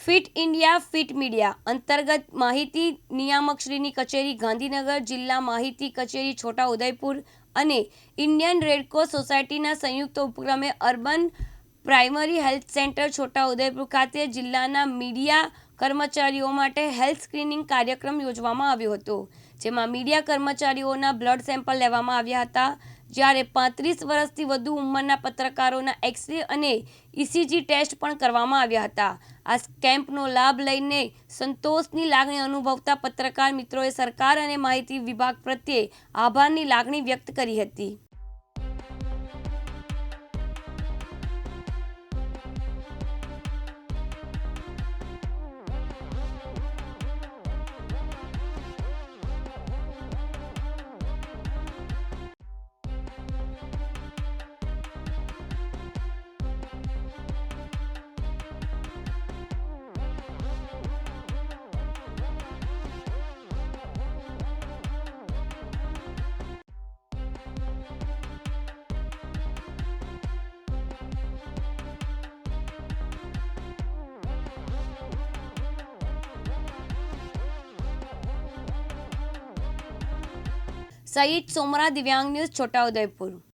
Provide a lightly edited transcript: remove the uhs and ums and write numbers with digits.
Fit India fit media અંતર્ગત માહિતી નિયામકશ્રીની કચેરી ગાંધીનગર, જિલ્લા માહિતી કચેરી છોટાઉદેપુર અને ઇન્ડિયન રેડક્રોસ સોસાયટીના સંયુક્ત ઉપક્રમે urban primary health centre Chhota Udaipur ખાતે જિલ્લાના મીડિયા કર્મચારીઓ માટે હેલ્થ સ્ક્રીનિંગ કાર્યક્રમ યોજવામાં આવ્યો હતો, જેમાં મીડિયા કર્મચારીઓના બ્લડ સેમ્પલ લેવામાં આવ્યા હતા, જ્યારે 35 વર્ષથી વધુ ઉંમરના પત્રકારોના એક્સ-રે અને ઇસીજી ટેસ્ટ પણ કરવામાં આવ્યા હતા। આ કેમ્પનો લાભ લઈને સંતોષની લાગણી અનુભવતા પત્રકાર મિત્રોએ સરકાર અને માહિતી વિભાગ પ્રત્યે આભારની લાગણી વ્યક્ત કરી હતી। सईद सोमरा, दिव्यांग न्यूज़, छोटाउदेपुर।